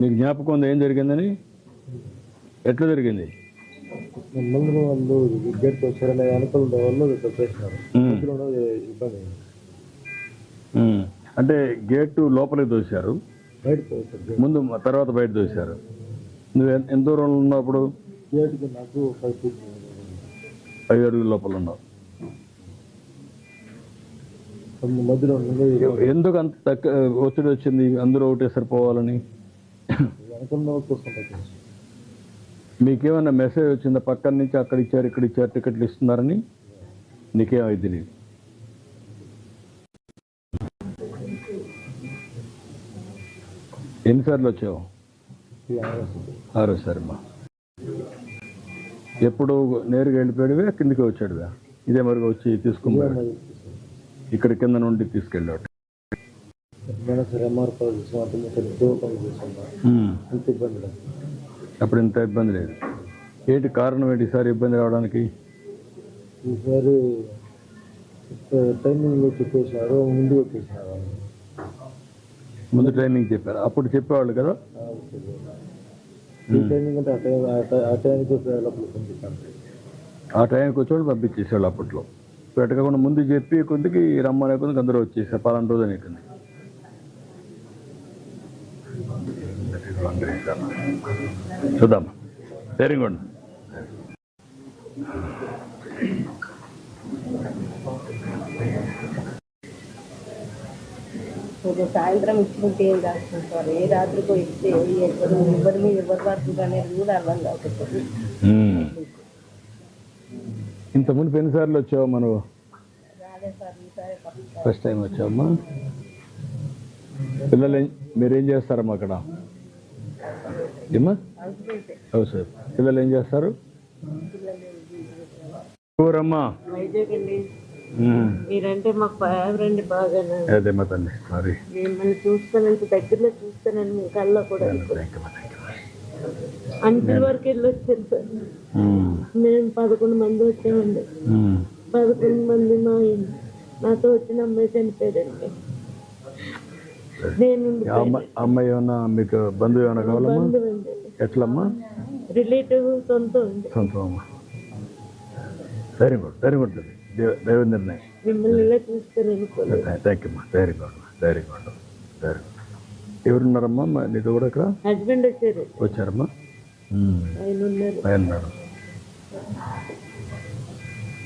నీకు జ్ఞాపకం ఉంది ఏం జరిగిందని? ఎట్లా జరిగింది? ముందు వాళ్ళు గేట్ వచ్చారనే అనుకూల వాళ్ళు చేసినారు. ఇబ్బంది అంటే గేటు లోపలికి దోశారు, ముందు తర్వాత బయట దోశారు. నువ్వు ఎంత దూరంలో ఉన్నప్పుడు? గేట్కి నాకు 5 అడుగుల లోపల ఉన్నావు. మధ్యలో ఎందుకు అంత తక్కువ ఒత్తిడి వచ్చింది? అందరూ ఒకటే సరిపోవాలని. మీకేమన్నా మెసేజ్ వచ్చిందా పక్కన నుంచి? అక్కడ ఇచ్చారు, ఇక్కడ ఇచ్చారు, టికెట్లు ఇస్తున్నారని? నీకేమైంది? తెలియదు. ఎన్నిసార్లు వచ్చావు? 6సారి. మా ఎప్పుడు నేరుగా వెళ్ళిపోయాడువే, కిందికి వచ్చాడువే? ఇదే మరిగా వచ్చి తీసుకున్నాడు, ఇక్కడ కింద నుండి తీసుకెళ్ళాడు. అప్పుడు ఇంత ఇబ్బంది లేదు. ఏంటి కారణం? ఏంటి ఈసారి ఇబ్బంది రావడానికి? ఈసారి టైమింగ్ చెప్పేసినారు, ముందు వచ్చేసినారు. ముందు ట్రైనింగ్ చెప్పారు, అప్పుడు చెప్పేవాళ్ళు కదా. టైమింగ్ అంటే ఆ టైంకి ఆ టైంకి వచ్చేవాళ్ళు పంపించేసేవాళ్ళు అప్పట్లో. పెట్టకుండా ముందు చెప్పి కొద్దికి రమ్మనే కొద్దికి అందరూ వచ్చేసారు. 12 రోజులు అయిపోయింది. చూద్దాం. Very good. సాయంత్రం ఇచ్చుకుంటే ఏం రాసుకుంటారు, ఏ రాత్రికో ఇస్తే ఎవరి మీద ఎవరు పడుతుంది అనేది కూడా అర్థం కాకపోతే. ఇంత ముందు ఎన్నిసార్లు వచ్చావు మనవు? First time వచ్చావమ్మా. పిల్లలు మీరేం చేస్తారమ్మా అక్కడ? ఏమ్మా? అవు సార్. పిల్లలు ఏం చేస్తారు? ఊరమ్మా? మీరంటే మాకు ఫేవరెట్ బాగా. అదే మా తల్లి, సారీ. మిమ్మల్ని చూస్తానంటే దగ్గరలో చూస్తానని మీ కళ్ళలో కూడా అంచుల వరకు వెళ్ళి వచ్చాను సార్. మేము 11 మంది వచ్చామండి. 11 మంది నాతో వచ్చిన అమ్మాయి చనిపోయారండి. నేను అమ్మాయి ఏమన్నా మీకు బంధువు ఏమైనా కావాలమ్మా? బంధువు అండి. ఎట్లమ్మా? రిలేటివ్, సొంతం అండి. సొంతం అమ్మా. Very good, very good. దైవ నిర్ణయం. మిమ్మల్ని ఇలా చూస్తాను అనుకోలేదు. థ్యాంక్ యూ అమ్మా. Very good, very good, very good. ఎవరున్నారమ్మా నీతో కూడా ఇక్కడ? హస్బెండ్ వచ్చారు. వచ్చారమ్మా? ఆయన ఉన్నారు. ఆయన ఉన్నాడు.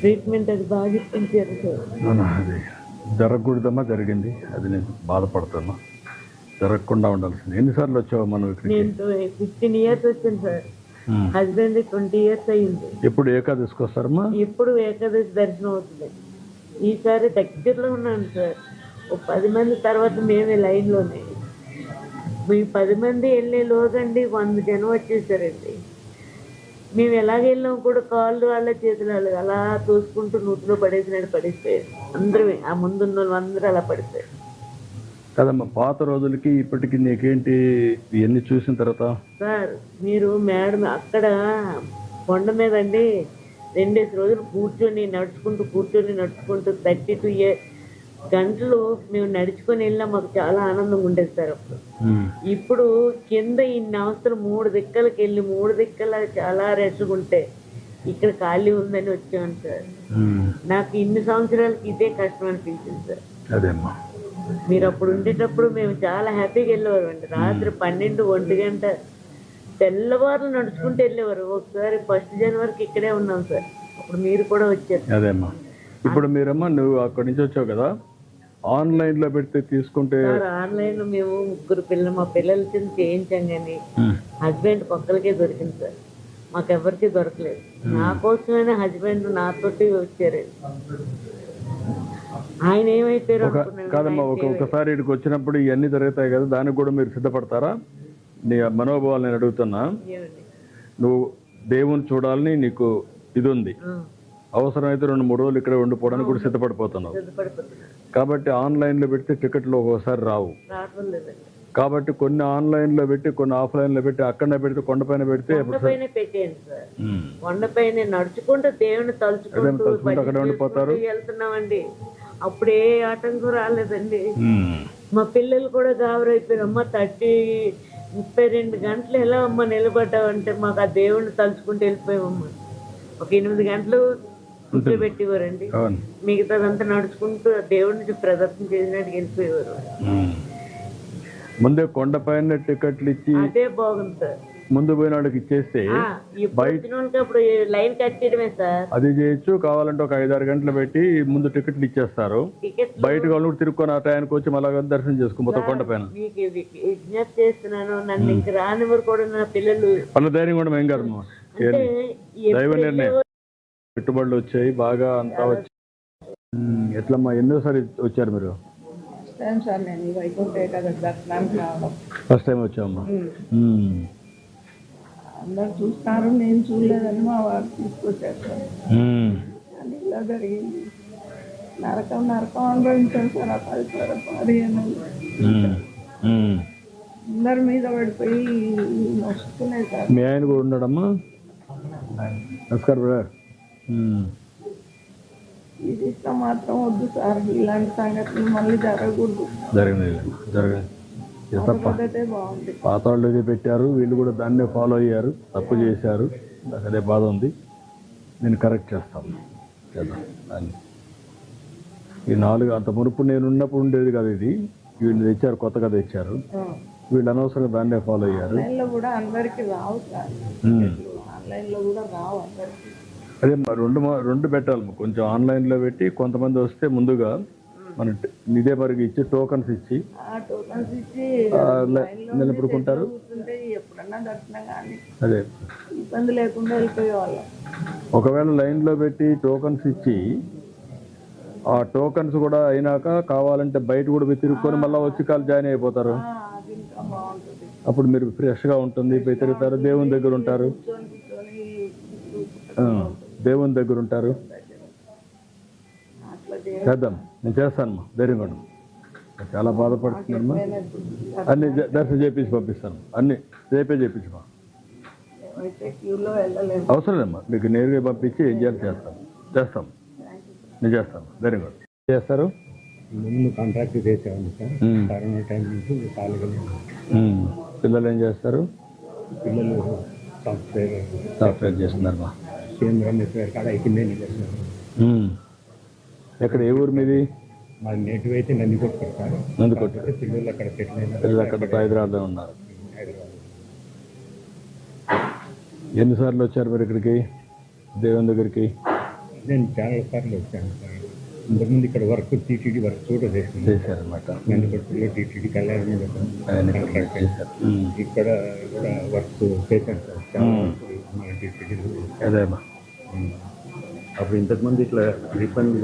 ట్రీట్మెంట్ అది బాగా ఇప్పించారు సార్. అది జరగకూడదమ్మా, జరిగింది. అది నేను బాధపడుతున్నా. జరగకుండా ఉండాల్సింది. ఎన్నిసార్లు వచ్చావు మనం ఇక్కడ? నేను 15 years వచ్చాను సార్. హస్బెండ్ 20 years అయింది. ఎప్పుడు ఏకాదశికి వస్తారమ్మా? ఎప్పుడు ఏకాదశి దర్శనం అవుతుంది. ఈసారి దగ్గరలో ఉన్నాను సార్. ఓ 10 మంది తర్వాత మేమే లైన్లోనే. మీ 10 మంది వెళ్ళే లోగండి 100 జనం వచ్చేసారండి. మేము ఎలాగ వెళ్ళినాం కూడా కాళ్ళు వాళ్ళ చేతులు వాళ్ళు అలా తోసుకుంటూ నూతిలో పడేసినట్టు పడిపోయారు. అందరూ ఆ ముందున్న వాళ్ళు అందరూ అలా పడిపోయారు కదమ్మా. పాత రోజులకి ఇప్పటికి నీకేంటి ఇవన్నీ చూసిన తర్వాత? సార్ మీరు మేడం అక్కడ కొండ మీద అండి 2 రోజులు కూర్చొని నడుచుకుంటూ 32 గంటలు మేము నడుచుకొని వెళ్ళినా మాకు చాలా ఆనందంగా ఉండేది సార్. అప్పుడు ఇప్పుడు కింద ఇన్ని అవసరం 3 దిక్కలకి వెళ్ళి 3 దిక్కల చాలా రెస్ట్గా ఉంటే ఇక్కడ ఖాళీ ఉందని వచ్చాను సార్. నాకు ఇన్ని సంవత్సరాలకి ఇదే కష్టం అనిపించింది సార్. అదేమ్మా, మీరు అప్పుడు ఉండేటప్పుడు మేము చాలా హ్యాపీగా వెళ్ళేవారు అండి. రాత్రి 12, 1 గంట తెల్లవారులు నడుచుకుంటూ వెళ్ళేవారు. ఒకసారి 1 జనవరికి ఇక్కడే ఉన్నాం సార్. అప్పుడు మీరు కూడా వచ్చారు. అదేమ్మా. ఇప్పుడు మీరమ్మా నువ్వు అక్కడి నుంచి వచ్చావు కదా, ఆన్లైన్లో పెడితే తీసుకుంటే? ఆన్లైన్లో మేము 3 పిల్లలు మా పిల్లల చిన్న చేయించాం కానీ హస్బెండ్ పక్కలకే దొరికింది సార్. మాకెవరికి దొరకలేదు. నా కోసమైనా హస్బెండ్ నాతోటి వచ్చారు. ఆయన ఏమైపోయారు కాదమ్మా. ఒకసారి ఇక్కడికి వచ్చినప్పుడు ఇవన్నీ జరుగుతాయి కదా, దానికి కూడా మీరు సిద్ధపడతారా? నీ మనోభావాలు నేను అడుగుతున్నా. నువ్వు దేవుని చూడాలని నీకు ఇది ఉంది, అవసరమైతే 2-3 రోజులు ఇక్కడ ఉండిపోవడానికి కూడా సిద్ధపడిపోతున్నావు. కాబట్టి ఆన్లైన్లో పెడితే టికెట్లు ఒక్కోసారి రావు. కాబట్టి కొన్ని ఆన్లైన్లో పెట్టి, కొన్ని ఆఫ్లైన్లో పెట్టి, అక్కడనే పెడితే కొండపైన పెడితే కొండపైన నడుచుకుంటూ దేవుని తలుచుకుంటూ అక్కడ ఉండిపోతారు. వెళ్తున్నామండి. అప్పుడే ఆటంకం రాలేదండి. మా పిల్లలు కూడా గాబరైపోయారు. అమ్మ 30 32 గంటలు ఎలా అమ్మ నిలబడ్డావంటే మాకు ఆ దేవుడిని తలుచుకుంటూ వెళ్ళిపోయామమ్మా. ఒక 8 గంటలు కూర్చోబెట్టేవారండి, అవును. మిగతాదంతా నడుచుకుంటూ ఆ దేవుడిని ప్రదర్శన చేసినట్టు వెళ్ళిపోయేవారు. ముందే కొండపైన టికెట్లు ఇచ్చి అదే బాగుంది సార్. ముందు పోయిన వాళ్ళకి ఇచ్చేస్తే ఇప్పుడు వచ్చిన వాళ్ళకి అప్పుడు లైన్ కట్టడమే సార్. అది చేయొచ్చు. కావాలంటే ఒక 5-6 గంటలు పెట్టి ముందు టికెట్లు ఇచ్చేస్తారు. టికెట్ బయటకు వాళ్ళు కూడా తిరుక్కొని ఆ టైంకి వచ్చి మళ్ళా దర్శనం చేసుకో మొత్తం కొండపైన. మీకు విజ్ఞప్తి చేస్తున్నాను, నన్ను ఇంక రానివారు కూడా నా పిల్లలు వాళ్ళ ధైర్యం కూడా ఏం కాదు. అంటే దైవ నిర్ణయం. పెట్టుబడులు వచ్చాయి బాగా, అంతా వచ్చి. ఎట్లమ్మా ఎన్నోసారి వచ్చారు మీరు? సార్ నేను వైకుంఠ ఏకాదశి దర్శనానికి రావడం ఫస్ట్ టైం వచ్చామమ్మా. అందరు చూస్తారు, నేను చూడలేదని మా వారు తీసుకొచ్చారు సార్. అది ఇలా జరిగింది. నరకం అనుభవించారు సార్. ఆ 15 అందరి మీద పడిపోయి వస్తున్నాయి సార్. మీ ఆయన కూడా ఉన్నాడమ్మా? నమస్కారం బ్రదర్. ఇది ఇష్టం మాత్రం వద్దు సార్. ఇలాంటి సంగతులు మళ్ళీ జరగకూడదు. జరగదు తప్ప. బాగుంది. పాత వాళ్ళు ఇది పెట్టారు, వీళ్ళు కూడా దాన్నే ఫాలో అయ్యారు, తప్పు చేశారు. నాకు అదే బాధ ఉంది. నేను కరెక్ట్ చేస్తాను చేద్దాం. ఈ 4 అంత మునుపు నేను ఉన్నప్పుడు ఉండేది కదా ఇది. వీళ్ళు తెచ్చారు, కొత్తగా తెచ్చారు. వీళ్ళు అనవసరంగా దాన్నే ఫాలో అయ్యారు. ఆన్లైన్లో కూడా అందరికి రావు సార్. ఆన్లైన్లో కూడా రావు అందరికి. అదే రెండు పెట్టాలి. కొంచెం ఆన్లైన్లో పెట్టి కొంతమంది వస్తే ముందుగా మన ఇదే మరికి ఇచ్చి టోకన్స్ ఇచ్చి నిలబడుకుంటారు. ఎప్పుడన్నా దర్శనం కానీ అదే ఇబ్బంది లేకుండా వెళ్ళిపోయేవాళ్ళం. ఒకవేళ లైన్లో పెట్టి టోకన్స్ ఇచ్చి ఆ టోకన్స్ కూడా అయినాక కావాలంటే బయట కూడా మీరు తిరుక్కొని మళ్ళీ వచ్చి కాలు జాయిన్ అయిపోతారు. అది ఇంకా బాగుంటుంది. అప్పుడు మీరు ఫ్రెష్గా ఉంటుంది, పోయి తిరుగుతారు, దేవుని దగ్గర ఉంటారు. దేవుని దగ్గర ఉంటారు. చేద్దాం, నేను చేస్తానమ్మా. ధైర్యం కూడా చాలా బాధపడుతున్నామ్మా. అన్ని దర్శనం చేపించి పంపిస్తాను. అన్ని రేపే చేపించమా. అవసరం లేమ్మా, మీకు నేరుగా పంపించి ఏం చేయాలి చేస్తాం. నేను చేస్తాను. ధైర్యం కూడా చేస్తారు. ముందు కాంట్రాక్ట్ చేసేవాడిని సార్. కరోనా టైం నుంచి ఖాళీగా పిల్లలు ఏం చేస్తారు? పిల్లలు సాఫ్ట్వేర్ చేస్తున్నారమ్మా. కేంద్రం కాడ అయిపోయిందే చేస్తున్నారు. ఎక్కడ, ఏ ఊరు మీది? మా నేటివ్ అయితే నందికొట్టు సార్. నందికొట్టు. పిల్లలు అక్కడ సెటిల్ అయినారు. పిల్లలు అక్కడ హైదరాబాద్లో ఉన్నారు. ఎన్నిసార్లు వచ్చారు మీరు ఇక్కడికి, దేవుని దగ్గరికి? నేను చాలా సార్లు వచ్చాను సార్. ఇంతకుముందు ఇక్కడ వర్క్ టీటీడీ వర్క్ కూడా చేశారనమాట. నందికొట్టులో టీటీడీ కళ్యాణం ఇక్కడ కూడా వర్క్ చేశాను సార్. చాలా మన టీటీడీ. అదేమ్మా. అప్పుడు ఇంతకుముందు ఇట్లా రిఫండ్